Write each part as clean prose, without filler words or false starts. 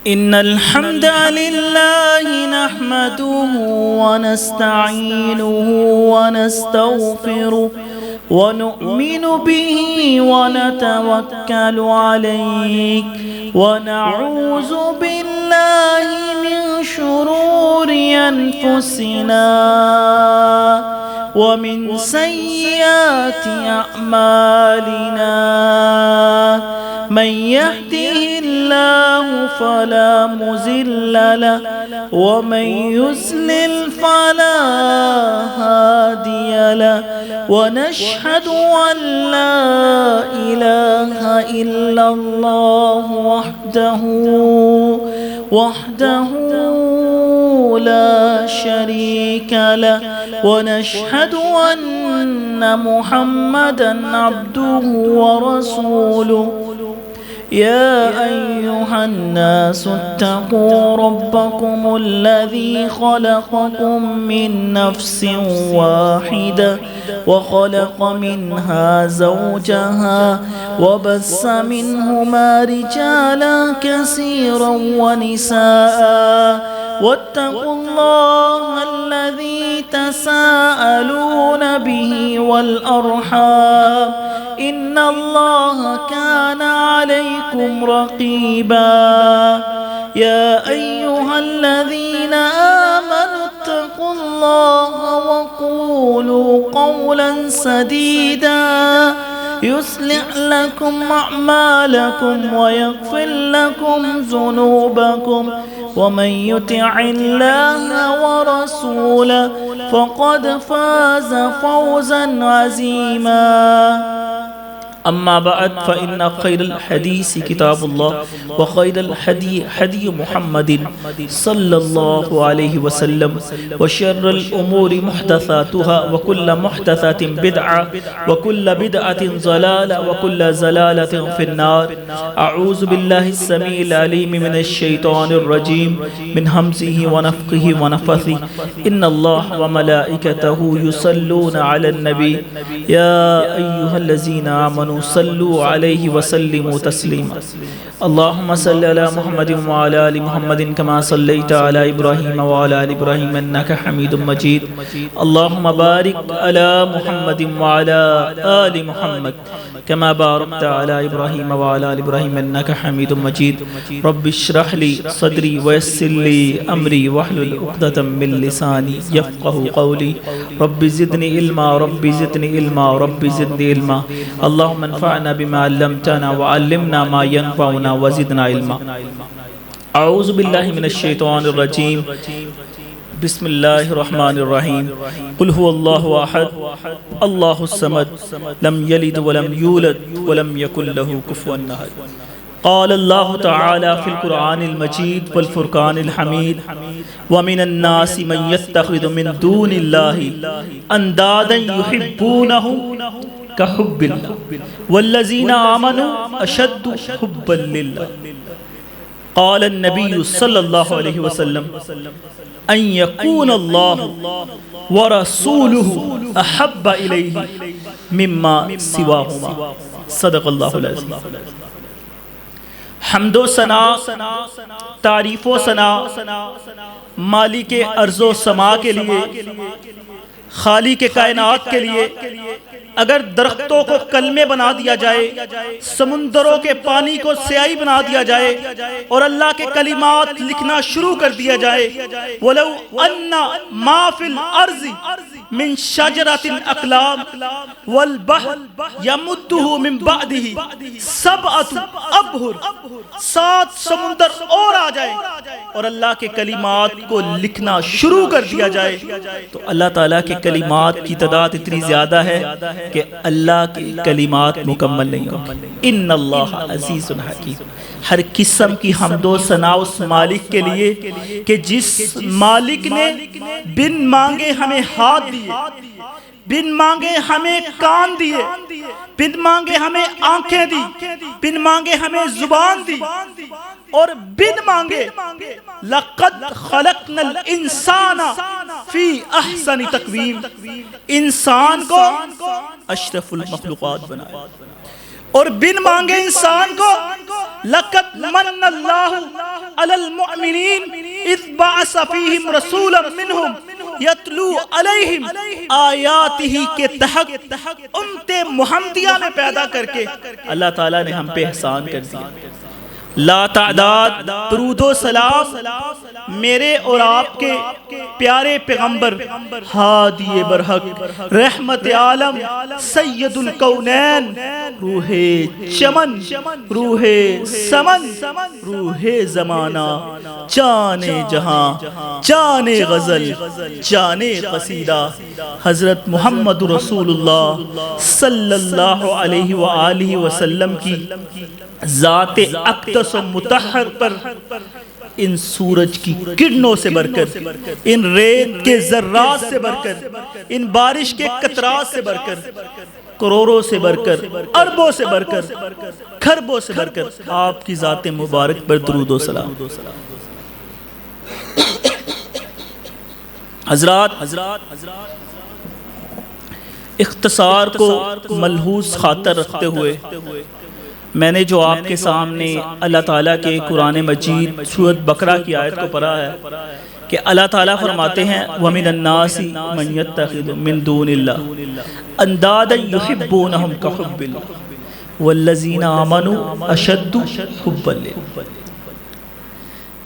إن الحمد لله نحمده ونستعينه ونستغفره ونؤمن به ونتوكل عليه ونعوذ بالله من شرور أنفسنا ومن سيئات أعمالنا من يهده الله فلا مضل له ومن يضلل فلا هادي له ونشهد أن لا إله إلا الله وحده لا شريك له ونشهد أن محمدًا عبده ورسوله يا أيها الناس اتقوا ربكم الذي خلقكم من نفس واحدة وخلق منها زوجها وبث منهما رجالا كثيرا ونساء واتقوا الله الذي تساءلون به والأرحام إن الله كان عليكم رقيبا يا أيها الذين آمنوا اتقوا الله وقولوا قولا سديدا يصلح لكم أعمالكم ويغفر لكم ذنوبكم ومن يطع الله ورسوله فقد فاز فوزا عظيما أما بعد فإن خير الحديث كتاب الله وخير الهدي هدي محمد صلى الله عليه وسلم وشر الأمور محدثاتها وكل محدثة بدعة وكل بدعة ضلالة وكل ضلالة في النار أعوذ بالله السميع العليم من الشيطان الرجيم من همزه ونفخه ونفثه إن الله وملائكته يصلون على النبي يا أيها الذين آمنوا صلوا عليه وسلموا تسليما اللهم صل على محمد وعلى آل محمد كما صليت على إبراهيم وعلى آل إبراهيم إنك حميد مجيد اللهم بارك على محمد وعلى آل محمد كما باركت على إبراهيم وعلى آل إبراهيم إنك حميد مجيد رب اشرح لي صدري ويسر لي أمري واحلل عقدة من لساني يفقهوا قولي رب زدني علما رب زدني علما رب زدني علما اللهم انفعنا بما علمتنا وعلمنا ما ينفعنا وزدنا علما أعوذ بالله من الشيطان الرجيم بسم الله الرحمن الرحيم قل هو الله أحد الله الصمد لم يلد ولم يولد ولم يكن له كفوا أحد قال الله تعالى في القرآن المجيد والفرقان الحميد ومن الناس من يتخذ من دون الله أندادا يحبونه كحب الله والذين آمنوا أشد حبا لله قال النبي صلى الله عليه وسلم أن يكون الله ورسوله أحب إليه مما سواهما صدق الله العظيم حمد و ثنا تعریف و ثنا مالک ارض و سما کے لیے خالق کائنات کے لیے اگر درختوں کو کلمے بنا دیا جائے سمندروں کے پانی کو سیاہی بنا دیا جائے اور اللہ کے کلمات لکھنا شروع کر دیا جائے وَلَوْ أَنَّ مَا فِي الْأَرْضِ مِنْ شَجَرَةٍ أَقْلَامٍ وَالْبَحْرُ يَمُدُّهُ مِنْ بَعْدِهِ سَبْعَةُ أَبْحُرٍ 7 سمندر اور آ جائے اور اللہ کے کلمات کو لکھنا شروع کر دیا جائے تو اللہ تعالیٰ کے کلمات کی تعداد اتنی زیادہ ہے کہ اللہ کی کلمات مکمل نہیں ہوگی ان اللہ عزیز حکیم ہر قسم کی حمد و ثنا اس مالک کے لیے کہ جس مالک نے بن مانگے ہمیں ہاتھ دیے بن مانگے ہمیں کان دیے بن مانگے ہمیں آنکھیں دی بن مانگے ہمیں زبان دی اور بن مانگے لَقَدْ خَلَقْنَا الْإِنسَانَ فِي أَحْسَنِ تَقْوِيمٍ انسان کو اشرف المخلوقات بنایا اور بن مانگے انسان کو لَقَدْ مَنَّ اللَّهُ عَلَى الْمُؤْمِنِينَ اِذْ بَعَثَ فِيهِمْ رَسُولًا مِّنْهُمْ يَتْلُو عَلَيْهِمْ آیاتِهِ کے تحت امت محمدیہ میں پیدا کر کے اللہ تعالیٰ نے ہم پہ احسان کر دیا۔ لا تعداد درود و سلام میرے اور آپ کے پیارے پیغمبر ہادی برحق رحمت عالم سید الکونین روح چمن روح سمن روح زمانہ جان جہاں جان غزل جان قصیدہ حضرت محمد رسول اللہ صلی اللہ علیہ وآلہ وسلم کی ذات اقدس و مطہر پر ان سورج کی کرنوں سے بڑھ کر، ان ریت کے ذرات سے بڑھ کر، ان بارش کے قطرات سے بڑھ کر، کروڑوں سے بڑھ کر، اربوں سے بڑھ کر، کھربوں سے بڑھ کر آپ کی ذات مبارک پر درود و سلام۔ حضرات اختصار کو ملحوظ خاطر رکھتے ہوئے میں نے جو آپ کے سامنے اللہ تعالیٰ کے قرآن مجید سورۃ بقرہ کی آیت کو پڑھا ہے کہ اللہ تعالیٰ فرماتے ہیں وَمِنَ النَّاسِ مَن يَتَّخِذُ مِن دُونِ اللَّهِ أَندَادًا يُحِبُّونَهُمْ كَحُبِّ اللَّهِ وَالَّذِينَ آمَنُوا أَشَدُّ حُبًّا لِلَّهِ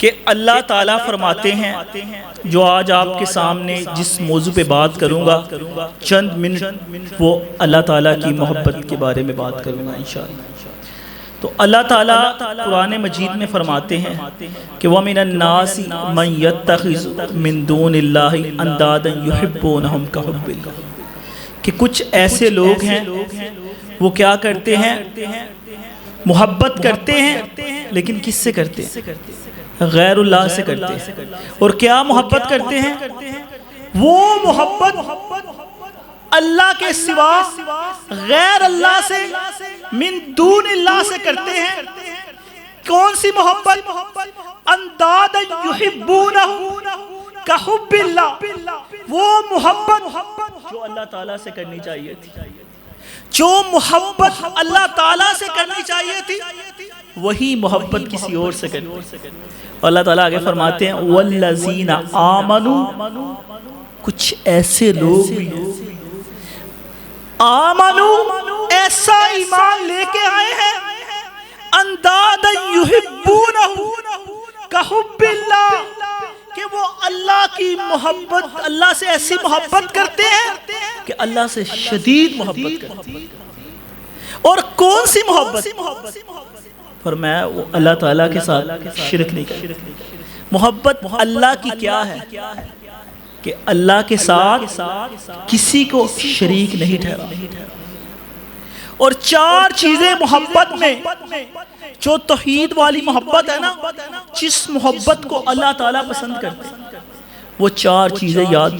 کہ اللہ تعالیٰ فرماتے ہیں جو آج آپ کے سامنے جس موضوع پہ بات کروں گا چند منٹ وہ اللہ تعالیٰ کی محبت کے بارے میں بات کروں گا انشاءاللہ۔ تو اللہ تعالیٰ قرآن مجید میں فرماتے ہیں کہ وَمِنَ النَّاسِ مَن يَتَّخِذُ مِن دُونِ اللَّهِ أَندَادًا يُحِبُّونَهُمْ كَحُبِّ اللَّهِ کہ کچھ ایسے لوگ ہیں وہ کیا کرتے ہیں، محبت کرتے ہیں، لیکن کس سے کرتے ہیں؟ غیر اللہ سے کرتے ہیں۔ اور کیا محبت کرتے ہیں؟ وہ محبت اللہ کے سوا غیر اللہ سے من دون اللہ سے کرتے ہیں۔ کون سی محبت؟ اندادا یحبونہ کحب اللہ، وہ محبت جو اللہ تعالیٰ سے کرنی چاہیے تھی، جو محبت اللہ تعالیٰ سے کرنی چاہیے تھی وہی محبت کسی اور سے کرنی۔ اللہ تعالیٰ آگے فرماتے ہیں والذین آمنوا، کچھ ایسے لوگ بھی آمنوا ایسا ایمان لے کے آئے ہیں اندادا یحبونہ کحب اللہ کہ وہ اللہ کی محبت، اللہ سے ایسی محبت کرتے ہیں کہ اللہ سے شدید محبت کرتے ہیں۔ اور کون سی محبت؟ فرمایا وہ اللہ تعالیٰ کے ساتھ شرک نہیں کرتے۔ محبت اللہ کی کیا ہے کہ اللہ کے ساتھ کسی کو شریک نہیں ٹھہرا۔ اور چار چیزیں محبت میں، جو توحید والی محبت ہے نا، جس محبت کو اللہ تعالیٰ پسند کرتے ہیں، وہ چار چیزیں یاد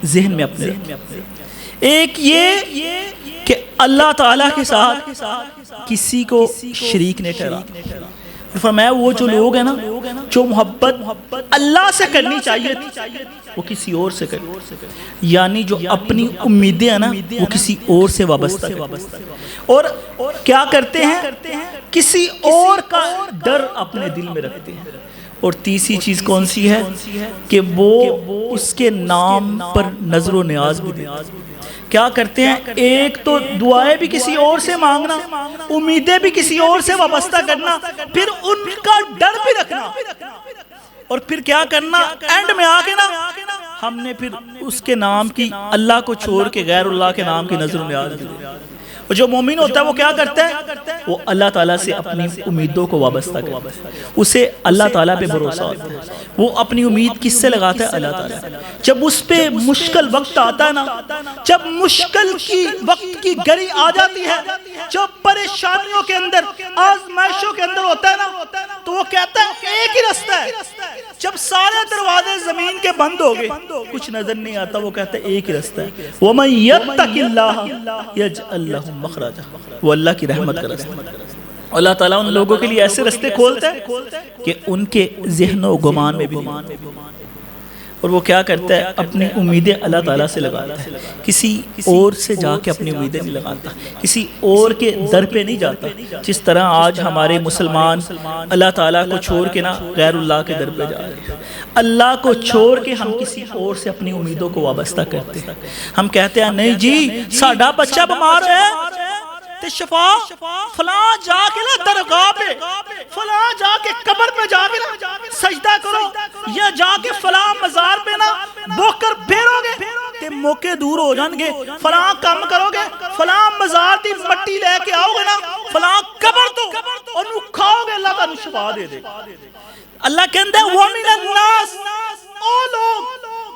ذہن میں اپنے رکھتے۔ ایک یہ کہ اللہ تعالیٰ کے ساتھ کسی کو شریک نہیں ٹھہرا۔ فرمایا وہ جو لوگ ہیں نا، جو محبت اللہ سے کرنی چاہیے تھی وہ کسی اور سے کرتے، یعنی جو اپنی امیدیں ہیں نا وہ کسی اور سے وابستہ کرتے، اور کیا کرتے ہیں، کسی اور کا ڈر اپنے دل میں رکھتے ہیں۔ اور تیسری چیز کون سی ہے کہ وہ اس کے نام پر نظر و نیاز بھی دیتے ہیں۔ کیا کرتے ہیں، ایک تو دعائیں بھی کسی اور سے مانگنا، امیدیں بھی کسی اور سے وابستہ کرنا، پھر ان کا ڈر بھی رکھنا، اور پھر کیا کرنا، اینڈ میں آ کے نا ہم نے پھر اس کے نام کی، اللہ کو چھوڑ کے غیر اللہ کے نام کی نظر و نیاز دی۔ اور جو مومن ہوتا ہے وہ کیا کرتا ہے، وہ اللہ تعالیٰ سے اپنی امیدوں کو وابستہ کرتا ہے، اسے اللہ تعالیٰ پہ بھروسہ ہوتا ہے۔ وہ اپنی امید کس سے لگاتا ہے، اللہ تعالیٰ۔ جب اس پہ مشکل وقت آتا ہے نا، جب مشکل کی وقت کی گھڑی آ جاتی ہے، جب پریشانیوں کے اندر، آزمائشوں کے اندر ہوتا ہے نا، تو وہ کہتا ہے ایک ہی رستہ ہے۔ جب سارے دروازے زمین کے بند ہو گئے، کچھ نظر نہیں آتا، وہ کہتا ہے ایک ہی رستہ ہے، وَمَن يَتَّقِ اللَّهَ يَجْعَلْ لَهُ مَخْرَجًا، وہ اللہ کی رحمت کا رستہ۔ اللہ تعالیٰ ان لوگوں کے لیے ایسے رستے کھولتا ہے کہ ان کے ذہن و گمان میں بھی نہیں۔ اور وہ کیا کرتا ہے؟ اپنی امیدیں اللہ تعالیٰ سے لگاتا ہے، کسی اور سے جا کے اپنی امیدیں نہیں لگاتا، کسی اور کے در پہ نہیں جاتا۔ جس طرح آج ہمارے مسلمان اللہ تعالیٰ کو چھوڑ کے نا غیر اللہ کے در پہ جا رہے ہیں، اللہ کو چھوڑ کے ہم کسی اور سے اپنی امیدوں کو وابستہ کرتے ہیں۔ ہم کہتے ہیں نہیں جی ساڈا بچہ بیمار ہے تے شفا فلاں جا کے نا درگاہ پہ، فلاں جا کے قبر پہ جا کے نا سجدہ کرو، یا جا کے فلاں مزار پہ نا بوکر پھیرو گے تے موقع دور ہو جان گے، فلاں کام کرو گے، فلاں مزار دی مٹی لے کے آؤ گے نا، فلاں قبر تو انہوں کھاؤ گے، اللہ تعالیٰ شفا دے دے۔ اللہ کہندہ ہے وَمِنَ النَّاسِ او لوگ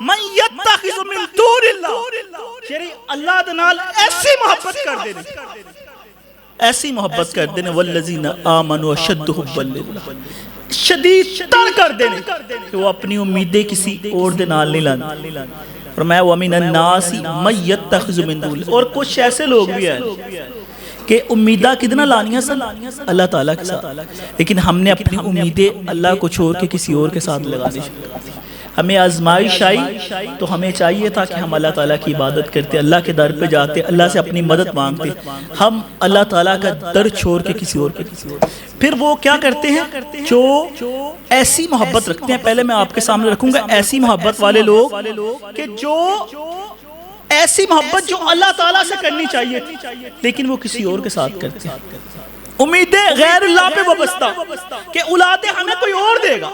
مَن يَتَّخِذُ مِن دُونِ اللَّهِ، شیری اللہ دنال ایسی محبت کر دینے، ایسی محبت کر دینے، وَالَّذِينَ آمَنُوا أَشَدُّ حُبًّا لِلَّهِ، شدید تر کر دینے کہ وہ اپنی امیدیں کسی اور دنال نہیں لانے۔ اور میں وَمِنَ النَّاسِ مَن يَتَّخِذُ مِن دُونِ، اور کچھ ایسے لوگ بھی ہیں کہ امیدہ کتنا لانیاں سن اللہ تعالیٰ کے ساتھ، لیکن ہم نے اپنی امیدیں اللہ کو چھوڑ کے کسی اور کے ساتھ لگانے چاہیے۔ ہمیں آزمائش آئی تو ہمیں چاہیے تھا کہ ہم اللہ تعالیٰ کی عبادت کرتے، اللہ کے در پہ جاتے، اللہ سے اپنی مدد مانگتے۔ ہم اللہ تعالیٰ کا در چھوڑ کے کسی اور کے، پھر وہ کیا کرتے ہیں جو ایسی محبت رکھتے ہیں، پہلے میں آپ کے سامنے رکھوں گا ایسی محبت والے لوگ کہ جو ایسی محبت جو اللہ تعالیٰ سے کرنی چاہیے تھی لیکن وہ کسی اور کے ساتھ کرتے ہیں، امیدیں غیر اللہ پہ وابستہ کہ اولادیں ہمیں کوئی اور دے گا،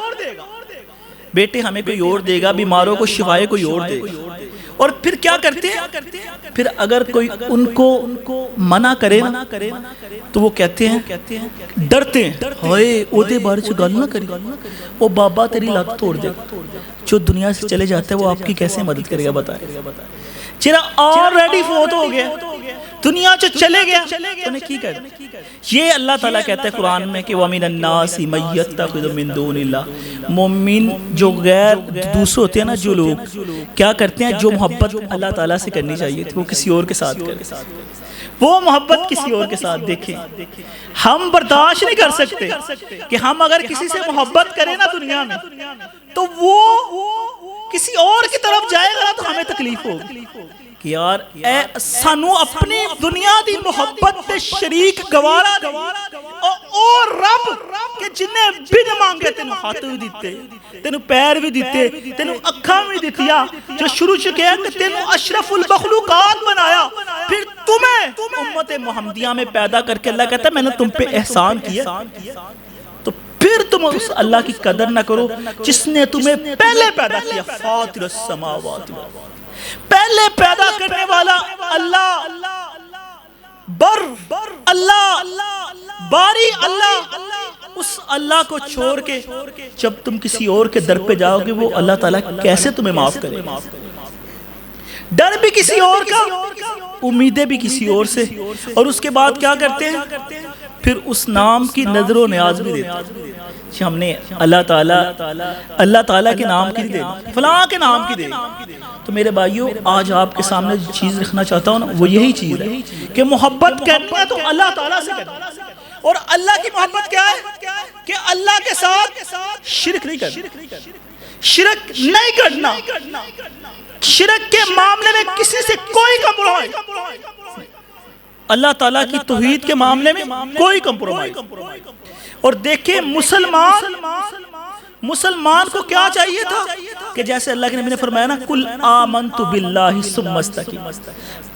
بیٹے ہمیں کوئی اور دے گا، بیماروں کو شفائے کوئی اور دے گا۔ اور پھر کیا کرتے ہیں؟ پھر اگر کوئی ان کو منع کرے نا تو وہ کہتے ہیں، ڈرتے ہیں، ہائے او دے بارے سے گل نہ کری، او بابا تیری لات توڑ دے گا۔ جو دنیا سے چلے جاتا ہے وہ آپ کی کیسے مدد کرے گا بتائے؟ چرا آلریڈی فوت ہو گیا، دنیا سے چلے گیا، انہیں کی کر یہ اللہ تعالیٰ کہتا ہے قرآن میں کہ وَمِنَ النَّاسِ مَن يَتَّخِذُ مِن دُونِ اللَّهِ، مومن جو غیر دوسرے ہوتے ہیں نا، جو لوگ کیا کرتے ہیں، جو محبت اللہ تعالیٰ سے کرنی چاہیے تھی وہ کسی اور کے ساتھ کریں، وہ محبت کسی اور کے ساتھ دیکھیں۔ ہم برداشت نہیں کر سکتے کہ ہم اگر کسی سے محبت کریں نا دنیا میں تو وہ کسی اور کی طرف جائے گا تو ہمیں تکلیف ہوگی کہ یار اے سانو اپنی دنیا دی محبت تے شریک گوارا اور رب کہ جنہیں بن مانگے تینو ہاتھ بھی دیتے، تینو پیر بھی دیتے، تینو اکھاں بھی دیتیا، جو شروع چکے ہیں کہ تینو اشرف المخلوقات بنایا، پھر تمہیں امت محمدیہ میں پیدا کر کے اللہ کہتا ہے میں نے تم پہ احسان کیا، تو پھر تم اس اللہ کی قدر نہ کرو جس نے تمہیں پہلے پیدا کیا۔ فاطر السماوات، پہلے پیدا کرنے والا اللہ، بر اللہ، باری اللہ، اس اللہ کو چھوڑ کے جب تم کسی اور کے در پہ جاؤ گے وہ اللہ تعالیٰ کیسے تمہیں معاف کرے؟ ڈر بھی کسی اور کا، امیدیں بھی کسی اور سے، اور اس کے بعد کیا کرتے ہیں؟ پھر اس نام کی نظر و نیاز بھی دیتے ہیں کہ ہم نے اللہ تعالیٰ کے نام کی دے، فلاں کے نام کی دے۔ تو میرے بھائیوں آج آپ کے سامنے جو چیز رکھنا چاہتا ہوں نا وہ یہی چیز ہے کہ محبت کرنی ہے تو اللہ تعالیٰ سے کرنی، اور اللہ کی محبت کیا ہے کہ اللہ کے ساتھ شرک نہیں کرنا، شرک نہیں کرنا، شرک کے معاملے میں کسی سے کوئی کمپرومائز، اللہ تعالیٰ کی توحید کے معاملے میں کوئی کمپرومائز۔ اور دیکھیں مسلمان کو کیا چاہیے تھا کہ جیسے اللہ کے نبی نے فرمایا نا قُلْ آمَنْتُ بِاللَّهِ ثُمَّ اسْتَقِمْ،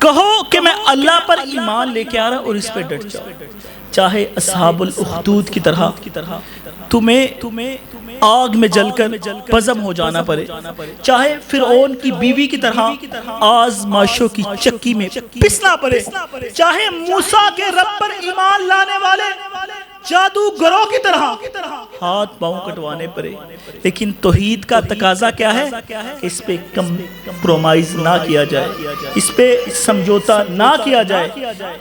کہو کہ میں اللہ پر ایمان لے کے آ رہا اور اس پہ ڈٹ جاؤ، چاہے اصحاب الاخدود کی طرح تمہیں آگ میں جل کر پزم ہو جانا پڑے، چاہے فرعون کی بیوی کی طرح آزمائشوں کی چکی میں پسنا پڑے، چاہے موسیٰ کے رب پر ایمان لانے والے جادوگروں کی طرح ہاتھ پاؤں کٹوانے پڑے، لیکن توحید کا تقاضا کیا ہے کہ اس پہ کمپرومائز نہ کیا جائے، اس پہ سمجھوتا نہ کیا جائے۔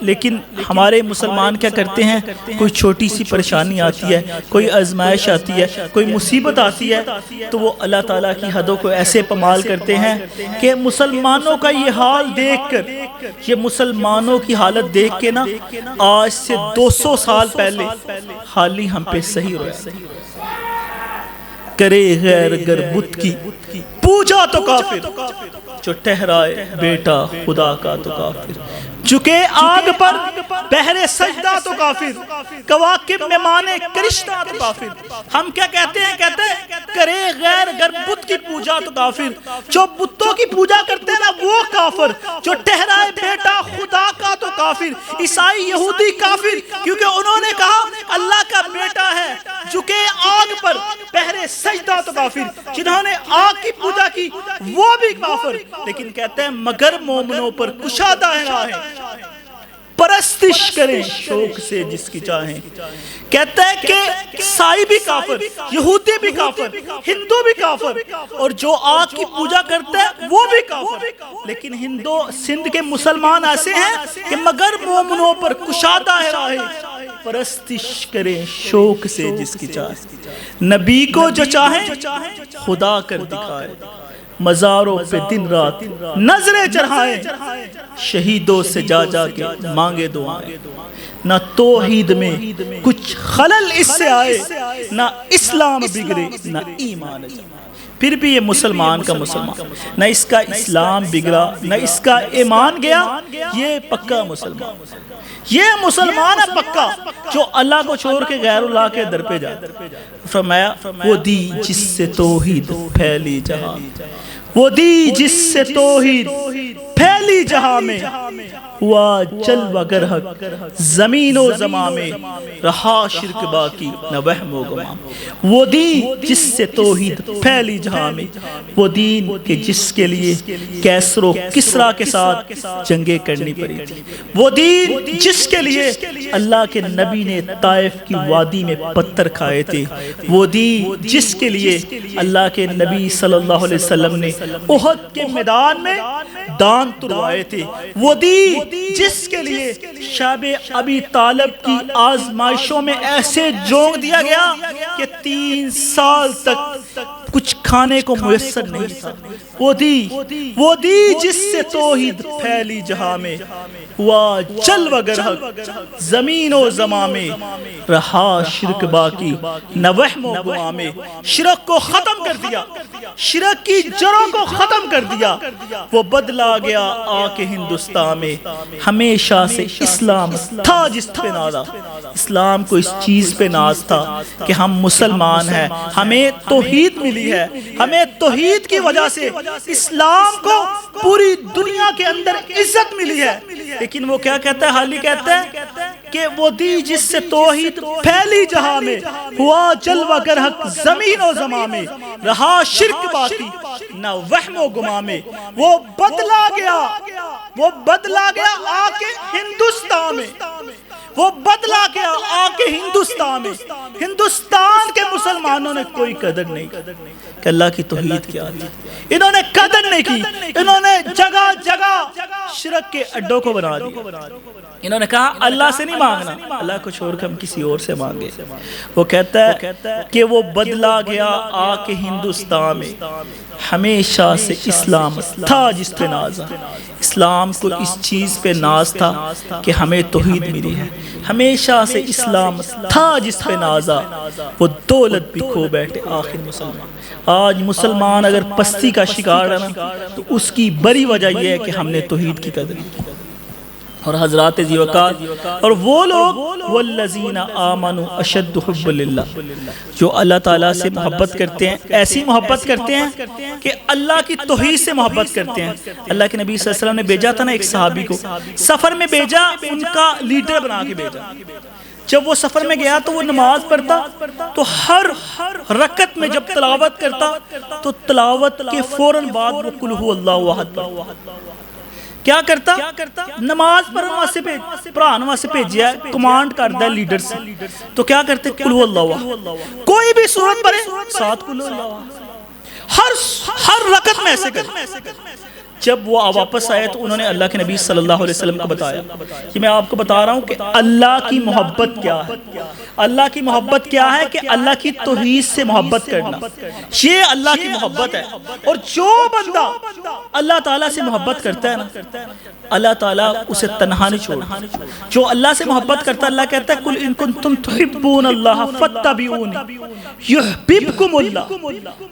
لیکن ہمارے مسلمان کیا کرتے ہیں، کوئی چھوٹی سی پریشانی آتی ہے، کوئی آزمائش آتی ہے، کوئی مصیبت آتی ہے تو وہ اللہ تعالیٰ کی حدوں کو ایسے پامال کرتے ہیں کہ مسلمانوں کا یہ حال دیکھ کر، یہ مسلمانوں کی حالت دیکھ کے نا آج سے 200 سال پہلے حال ہی ہم پہ صحیح ہو رہا ہے۔ کرے غیر گر بت کی پوجا تو کافر، جو ٹھہرائے بیٹا خدا کا تو کافر، جھکے آگ پر بہرے سجدہ تو کافر، کواکب میں مانے کرشتہ تو کافر۔ ہم کیا کہتے ہیں؟ کہتے ہیں کرے غیر گر بت کی پوجا تو کافر، جو بتوں کی پوجا کرتے ہیں نا وہ کافر، جو ٹھہرائے بیٹا خدا کا تو کافر۔ عیسائی یہودی کافر، کیونکہ انہوں نے کہا اللہ کا بیٹا ہے، جھکے آگ پر بہرے سجدہ تو کافر، جنہوں نے آگ کی پوجا کی وہ بھی کافر، لیکن کہتے ہیں مگر مومنوں پر کشادہ ہے راہیں، پرستش کریں شوق سے جس کی چاہیں۔ کہتا ہے کہ عیسائی بھی کافر، یہودی بھی کافر، ہندو بھی کافر، اور جو آگ کی پوجا کرتا ہے وہ بھی کافر، لیکن ہندو سندھ کے مسلمان ایسے ہیں کہ مگر مومنوں پر کشادہ ہے راہیں، پرستش کریں شوق سے جس کی چاہیں۔ نبی کو جو چاہیں خدا کر دکھائے، مزاروں پہ دن رات نظریں چڑھائیں، شہیدوں سے جا جا کے مانگے دعائیں۔ نہ توحید میں کچھ خلل اس سے آئے، نہ اسلام بگڑے نہ ایمان جائے۔ پھر بھی یہ مسلمان کا مسلمان، نہ اس کا اسلام بگڑا نہ اس کا ایمان گیا، یہ پکا مسلمان، یہ مسلمان ہے پکا، جو اللہ کو چھوڑ کے غیر اللہ کے در پہ جاتا۔ فرمایا وہ دی جس سے توحید پھیلی جہاں، وہ دی جس سے توحید پھیلی جہاں میں، ہوا جلوہ گر حق زمین و زمان میں، رہا شرک باقی نہ وہم و گمان۔ وہ دی جس سے توحید پھیلی جہاں میں، وہ دین کہ جس کے لیے کیسر و کسرا کے ساتھ جنگیں کرنی پڑی تھی، وہ دین جس کے لیے اللہ کے نبی نے طائف کی وادی میں پتھر کھائے تھے، وہ دین جس کے لیے اللہ کے نبی صلی اللہ علیہ وسلم نے احد کے میدان میں دان تروائے تھے، وہ دین جس کے لیے شاب ابی طالب کی آزمائشوں میں ایسے جونگ دیا گیا کہ 3 سال تک کچھ کھانے کو میسر نہیں تھا، وہ دی جس سے توحید پھیلی جہاں میں، ہوا جلوہ گر حق زمین و زمان میں، رہا شرک باقی نہ وہم و گمان میں۔ شرک کو ختم کر دیا، شرک کی جڑوں کو ختم کر دیا، وہ بدلا گیا آ کے ہندوستان میں۔ ہمیشہ سے اسلام تھا جس پہ ناز، اسلام کو اس چیز پہ ناز تھا کہ ہم مسلمان ہیں، ہمیں توحید ملی ہے، ہمیں توحید کی وجہ سے اسلام کو پوری دنیا کے اندر عزت ملی ہے۔ لیکن وہ کیا کہتا ہے؟ حالی کہتا ہے کہ وہ دی جس سے توحید پھیلی جہاں میں، ہوا جلوہ گر حق زمین و زمان میں، رہا شرک باقی نہ وہم و گمان میں۔ وہ بدلا گیا آ کے ہندوستان میں، وہ بدلا گیا آ کے ہندوستان میں۔ ہندوستان کے مسلمانوں نے کوئی قدر نہیں کہ اللہ کی توحید کیا تھی، انہوں نے قدر نہیں کی، انہوں نے جگہ جگہ شرک کے اڈوں کو بنا دیا۔ انہوں نے کہا اللہ سے نہیں مانگنا، اللہ کو چھوڑ کر ہم کسی اور سے مانگے۔ وہ کہتا ہے کہ وہ بدلا گیا آ کے ہندوستان میں، ہمیشہ سے اسلام تھا جس پہ ناز، اسلام کو اس چیز پہ ناز تھا کہ ہمیں توحید ملی ہے، ہمیشہ سے اسلام تھا جس پہ نازا، وہ دولت بھی کھو بیٹھے آخر مسلمان۔ آج مسلمان اگر پستی کا شکار ہے نا تو اس کی بڑی وجہ یہ ہے کہ ہم نے توحید کی قدر کی۔ اور حضرات ذیوقار اور وہ لوگ والذین آمنوا اشد حب للہ، جو اللہ تعالیٰ سے محبت کرتے ہیں، ایسی محبت کرتے ہیں کہ اللہ کی توحید سے محبت کرتے ہیں۔ اللہ کے نبی صلی اللہ علیہ وسلم نے بھیجا تھا نا ایک صحابی کو، سفر میں بھیجا، ان کا لیڈر بنا کے بھیجا۔ جب وہ سفر میں گیا تو وہ نماز پڑھتا تو ہر رکعت میں جب تلاوت کرتا تو تلاوت کے فوراً بعد وہ قل هو اللہ احد پڑھتا۔ کیا کرتا؟ نماز پر وہاں سے بھیجیا ہے، کمانڈ کرتا ہے لیڈر سے، تو کیا کرتے؟ قل هو اللہ احد، کوئی بھی سورت پڑھے ساتھ قل هو اللہ احد، ہر رکعت میں ایسے کرتے۔ جب وہ واپس آئے تو انہوں نے اللہ کے نبی صلی اللہ علیہ وسلم کو بتایا کہ میں آپ کو بتا رہا ہوں کہ اللہ کی محبت کیا ہے. اللہ کی محبت کیا ہے کہ اللہ کی توحید سے محبت کرنا, یہ اللہ کی محبت ہے. اور جو بندہ اللہ تعالیٰ سے محبت کرتا ہے نا, اللہ تعالیٰ اسے تنہا نہیں چھوڑتا. جو اللہ سے محبت کرتا ہے, اللہ کہتا ہے قُلْ إِن كُنتُمْ تُحِبُّونَ اللَّهَ فَاتَّبِعُونِي يُحْبِبْكُمُ اللَّهُ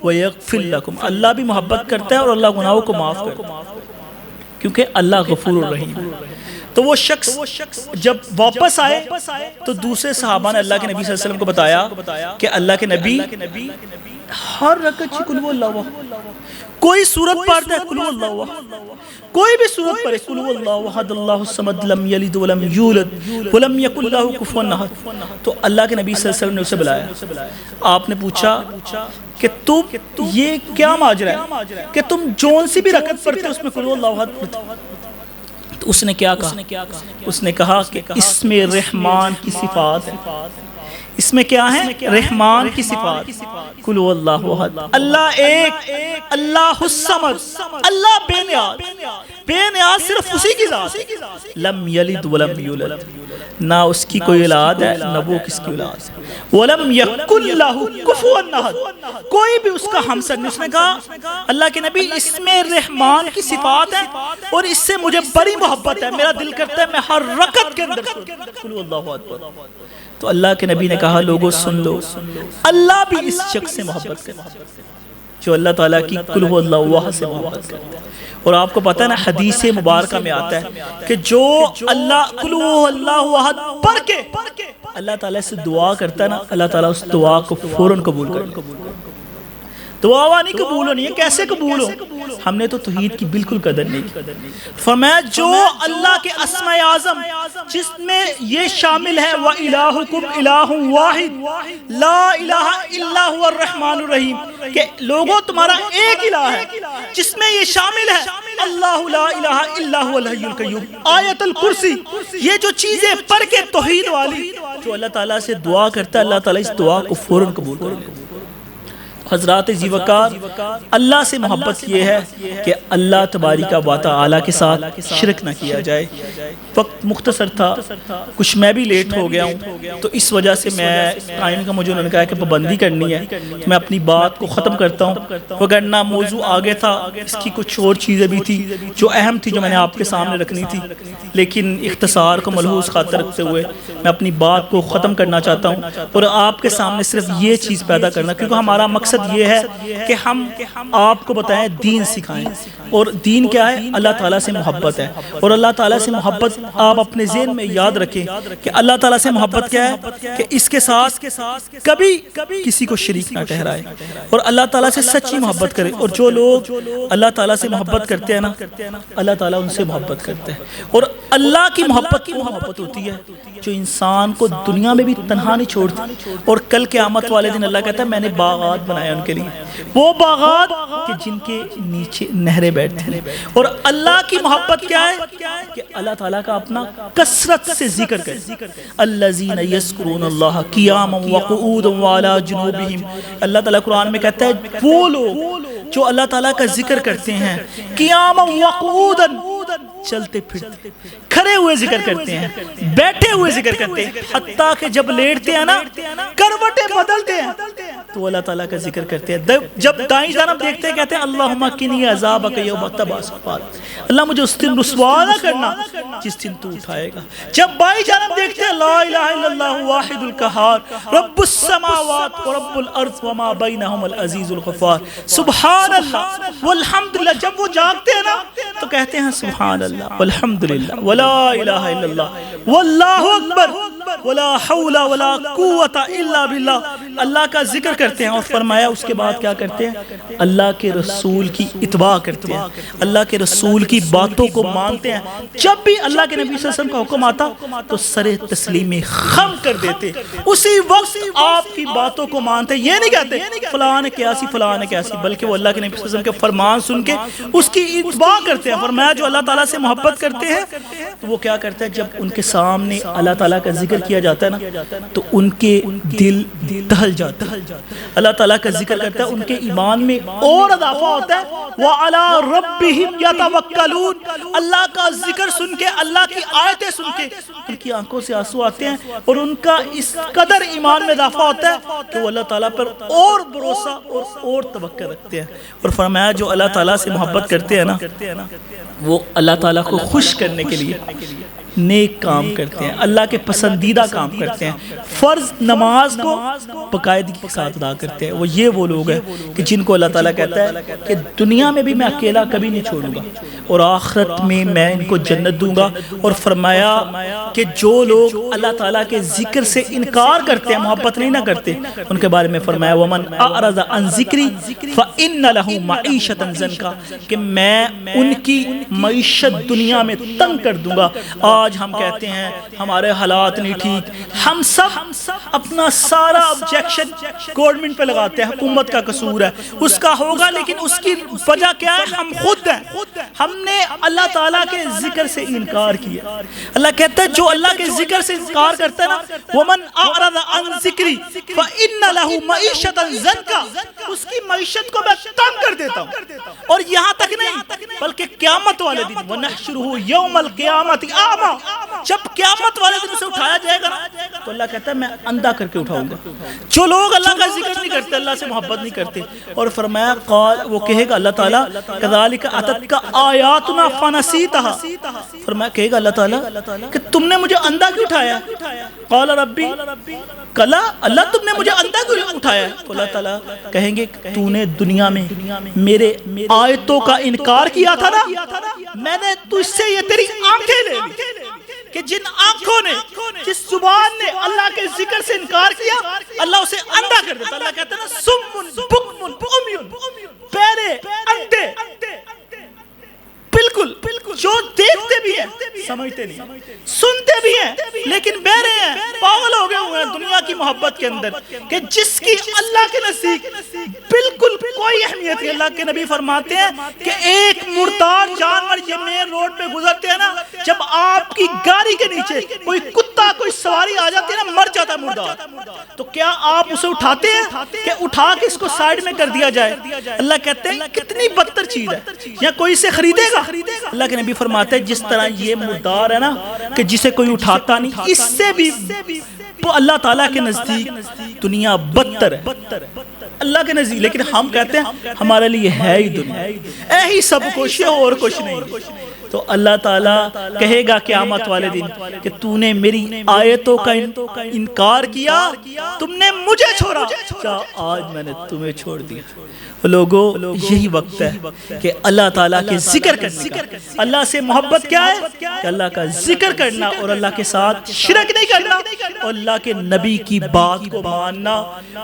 وَيَغْفِرْ لَكُمْ. اللہ بھی محبت کرتا ہے اور اللہ گناہوں کو معاف کرتا ہے, کیونکہ اللہ غفور الرحیم ہے. تو وہ شخص جب واپس آئے تو دوسرے صحابہ نے اللہ کے نبی صلی اللہ علیہ وسلم کو بتایا کہ اللہ کے نبی ہر رکعت میں قل هو اللہ احد, کوئی سورت پڑھتا ہے قل هو اللہ احد, کوئی بھی سورت پڑھے قل هو اللہ احد اللہ الصمد لم یلد ولم یولد ولم یکن لہ کفوا احد. تو اللہ کے نبی صلی اللہ علیہ وسلم نے اسے بلایا. آپ نے پوچھا کہ تم یہ کیا ماجرا ہے کہ تم جون سی بھی رکعت پڑھتے اس میں قل هو اللہ احد پڑھتے. تو اس نے کیا کہا؟ اس نے کہا کہ اس میں رحمان کی صفات ہے. اس میں کیا ہے؟ رحمان کی صفات. قل هو اللہ احد, اللہ ایک, اللہ الصمد, اللہ بے نیاز, بے نیاز صرف اسی کی ذات. لم یلد ولم یولد, نہ اس کی کوئی اولاد ہے نہ وہ کس کی اولاد ہے. ولم یکن لہ کفوا احد, کوئی بھی اس کا ہمسر نہیں. اس نے کہا اللہ کے نبی اس میں رحمان کی صفات ہے اور اس سے مجھے بڑی محبت ہے, میرا دل کرتا ہے میں ہر رکعت کے اندر قل هو اللہ احد پڑھوں. تو اللہ کے نبی نے کہا لوگوں سن لو, اللہ بھی اس شخص سے محبت کرتا ہے جو اللہ تعالیٰ کی قل هو اللہ احد سے محبت کرتا ہے. اور آپ کو پتہ ہے نا حدیث مبارکہ میں آتا ہے کہ جو اللہ قل هو اللہ احد پڑھ کے اللہ تعالیٰ سے دعا کرتا ہے نا, اللہ تعالیٰ اس دعا کو فوراً قبول کرتا ہے. دعا نہیں قبول ہونی ہے, کیسے قبول ہو؟ ہم نے تو توحید کی بالکل قدر نہیں کی. فرمایا جو اللہ کے اسماء اعظم جس میں یہ شامل ہے وَإِلَٰهُكُمْ إِلَٰهٌ وَاحِدٌ لَا إِلَٰهَ إِلَّا هُوَ الرَّحْمَٰنُ الرَّحِيمُ, کہ لوگوں تمہارا ایک الہ ہے جس میں یہ شامل ہے اللہ لا الہ الا هو الحی القیوم. آیت الکرسی, یہ جو چیزیں پڑھ کے توحید والی جو اللہ تعالیٰ سے دعا کرتا ہے, اللہ تعالیٰ اس دعا کو فوراً قبول کر لیتا ہے. حضرات زیوکار, اللہ سے محبت یہ ہے کہ اللہ تبارک و تعالی کے ساتھ شرک نہ کیا جائے. وقت مختصر تھا, کچھ میں بھی لیٹ ہو گیا ہوں, تو اس وجہ سے میں ٹائم کا مجھے انہوں نے کہا کہ پابندی کرنی ہے, میں اپنی بات کو ختم کرتا ہوں. وگرنہ موضوع آگے تھا, اس کی کچھ اور چیزیں بھی تھی جو اہم تھی جو میں نے آپ کے سامنے رکھنی تھی, لیکن اختصار کو ملحوظ خاطر رکھتے ہوئے میں اپنی بات کو ختم کرنا چاہتا ہوں اور آپ کے سامنے صرف یہ چیز پیدا کرنا, کیونکہ ہمارا مقصد یہ ہے کہ ہم آپ کو بتائیں, دین سکھائیں. اور دین کیا ہے؟ اللہ تعالیٰ سے محبت ہے. اور اللہ تعالیٰ سے محبت آپ اپنے ذہن میں یاد رکھیں کہ اللہ تعالیٰ سے محبت کیا ہے کہ اس کے ساتھ کبھی کسی کو شریک نہ ٹھہرائے اور اللہ تعالیٰ سے سچی محبت کرے. اور جو لوگ اللہ تعالیٰ سے محبت کرتے ہیں نا, اللہ تعالیٰ ان سے محبت کرتے ہیں. اور اللہ کی محبت وہ محبت ہوتی ہے جو انسان کو دنیا میں بھی تنہا نہیں چھوڑتی, اور کل قیامت والے دن اللہ کہتا ہے میں نے باغات بنائے ان کے لیے, وہ باغات کہ جن کے نیچے نہریں بیٹھتی ہیں. اور اللہ کی محبت کیا ہے کہ اللہ تعالیٰ کا اپنا کثرت سے ذکر کرے. الذین یذکرون اللہ قیاما وقعودا وعلی جنوبہم, اللہ تعالیٰ قرآن میں کہتا ہے وہ لوگ جو اللہ تعالیٰ کا ذکر کرتے ہیں قیاما وقعودا, چلتے پھرتے کھڑے ہوئے ذکر کرتے ہیں, بیٹھے ہوئے ذکر کرتے ہیں, حتیٰ کہ جب لیٹتے ہیں نا کروٹیں بدلتے ہیں تو اللہ تعالیٰ کا ذکر کرتے ہیں. جب دائیں جانب دیکھتے ہیں کہتے ہیں اللہم قنی عذابک یوم تبعث الفاضل, اللہ مجھے اس دن رسوا نہ کرنا جس دن تو اٹھائے گا. جب بائیں جانب دیکھتے ہیں لا الہ الا اللہ واحد القہار رب السماوات ورب الارض وما بینہم العزیز الغفار سبحان اللہ والحمدللہ, جب وہ جاگتے ہیں نا تو کہتے ہیں سبحان اللہ والحمدللہ ولا الہ الا اللہ واللہ اکبر ولا حول ولا قوت الا باللہ. اللہ کا ذکر کرتے ہیں. اور فرمایا اس کے بعد کیا کرتے ہیں؟ اللہ کے رسول کی اتباع کرتے ہیں, اللہ کے رسول کی باتوں کو مانتے ہیں. جب بھی اللہ کے نبی صلی اللہ علیہ وسلم کا حکم آتا تو سر تسلیم خم کر دیتے, اسی وقت آپ کی باتوں کو مانتے. یہ نہیں کہتے فلاں نے کیا سی فلاں نے کیا سی, بلکہ وہ اللہ کے نبی صلی اللہ علیہ وسلم کے فرمان سن کے اس کی اتباع کرتے ہیں. فرمایا جو اللہ تعالیٰ سے محبت کرتے ہیں تو وہ کیا کرتے ہیں, جب ان کے سامنے اللہ تعالیٰ کا ذکر کیا جاتا ہے نا تو ان کے دل ڈھل جاتی ہے۔ اللہ تعالیٰ کا ذکر کرتا ہے، ان کے ایمان میں اور اضافہ ہوتا ہے۔ وَعَلَىٰ رَبِّهِمْ يَتَوَكَّلُونَ، اللہ کا ذکر سن کے، اللہ کی آیتیں سن کے ان کی آنکھوں سے آنسو آتے ہیں، اور ان کا اس قدر ایمان میں اضافہ ہوتا ہے کہ وہ اللہ تعالیٰ پر اور بھروسہ اور توقع رکھتے ہیں۔ اور فرمایا جو اللہ تعالیٰ سے محبت کرتے ہیں نا، وہ اللہ تعالیٰ کو خوش کرنے کے لیے نیک کام کرتے ہیں، اللہ کے پسندیدہ کام کرتے ہیں، فرض نماز کو باقاعدگی کے ساتھ ادا کرتے ہیں۔ وہ لوگ ہیں کہ جن کو اللہ تعالیٰ کہتا ہے کہ دنیا میں بھی میں اکیلا کبھی نہیں چھوڑوں گا، اور آخرت میں میں ان کو جنت دوں گا۔ اور فرمایا کہ جو لوگ اللہ تعالیٰ کے ذکر سے انکار کرتے ہیں، محبت نہیں نہ کرتے، ان کے بارے میں فرمایا وَمَنْ أَعْرَضَ عَنْ ذِكْرِي فَإِنَّ لَهُ مَعِيشَةً ضَنْكًا، کہ میں ان کی معیشت دنیا میں تنگ کر دوں گا۔ آج ہم کہتے ہیں ہمارے حالات نہیں ٹھیک، ہم سب اپنا سارا آبجیکشن گورنمنٹ پہ لگاتے ہیں، حکومت کا قصور ہے، اس کا ہوگا، لیکن اس کی وجہ کیا ہے؟ ہم خود ہیں، ہم نے اللہ تعالیٰ کے ذکر سے انکار کیا۔ اللہ کہتا ہے جو اللہ کے ذکر سے انکار کرتا ہے نا، وَمَنْ أَعْرَضَ عَنْ ذِكْرِي فَإِنَّ لَهُ مَعِيشَةً ضَنْكًا، اس کی معیشت کو میں تنگ کر دیتا ہوں۔ اور یہاں تک نہیں، بلکہ قیامت والے دن وَنَحْشُرُهُ يَوْمَ الْقِيَامَةِ أَعْمَىٰ، جب قیامت والے دن اسے اٹھایا جائے گا نا، تو اللہ کہتا ہے میں اندھا کر کے اٹھاؤں گا۔ جو لوگ اللہ کا ذکر نہیں کرتے، اللہ سے محبت نہیں کرتے، اور فرمایا وہ کہے گا اللہ تعالیٰ كَذَلِكَ أَتَتْكَ آيَاتُنَا فَنَسِيتَهَا، فرمایا کہے گا اللہ تعالیٰ کہ تم نے مجھے اندھا کیوں اٹھایا؟ قال ربی کلا، اللہ تم نے مجھے اندھا کیوں اٹھایا؟ تو اللہ تعالیٰ کہیں گے تو نے دنیا میں میرے آیتوں کا انکار کیا تھا نا، میں نے تجھ سے یہ تیری آنکھیں لے لی، کہ جن آنکھوں نے، جس زبان نے اللہ کے ذکر سے انکار کیا، اللہ اسے اندھا کر دیتا۔ اللہ کہتا ہے نا سمن بکمن عمیون، بہرے اندھے، بالکل جو دیکھتے بھی ہیں سمجھتے نہیں، سنتے بھی ہیں لیکن بہرے ہیں، پاگل ہو گئے ہوئے ہیں دنیا کی محبت کے اندر، کہ جس کی اللہ کے نزدیک بالکل کوئی اہمیت نہیں۔ اللہ کے نبی فرماتے ہیں کہ ایک مردار جانور یہ مین روڈ پہ گزرتے ہیں نا، جب آپ کی گاڑی کے نیچے کوئی کتا، کوئی سواری آ جاتی ہے نا، مر جاتا ہے مردار، تو کیا آپ اسے اٹھاتے ہیں کہ اٹھا کے اس کو سائیڈ میں کر دیا جائے؟ اللہ کہتے ہیں کتنی بدتر چیز ہے، یا کوئی اسے خریدے گا؟ اللہ کے نبی فرماتے ہیں جس طرح یہ مردار ہے نا کہ جسے کوئی اٹھاتا نہیں، اس سے بھی اللہ تعالیٰ کے نزدیک دنیا بدتر ہے اللہ کے نزدیک۔ لیکن ہم کہتے ہیں ہمارے لیے ہے ہی دنیا، اے ہی سب کچھ ہے اور کچھ نہیں۔ تو اللہ تعالیٰ کہے گا قیامت والے دن کہ تو نے میری آیتوں کا انکار کیا، تم نے مجھے چھوڑا، کیا آج میں نے تمہیں چھوڑ دیا؟ لوگوں یہی وقت ہے کہ اللہ تعالیٰ کے ذکر کرنے کا، اللہ سے محبت کیا ہے کہ اللہ کا ذکر کرنا، اور اللہ کے ساتھ شرک نہیں کرنا، اور اللہ کے نبی کی بات کو ماننا،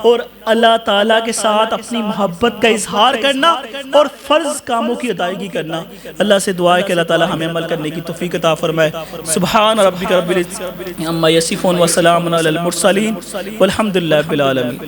اور اللہ تعالیٰ کے ساتھ اپنی محبت کا اظہار کرنا، اور فرض کاموں کی ادائیگی کرنا۔ اللہ سے دعا ہے کہ اللہ تعالیٰ ہمیں عمل کرنے کی توفیق عطا فرمائے۔ سبحان ربک رب العزت عما یصفون وسلام علی المرسلین والحمد للہ رب العالمین۔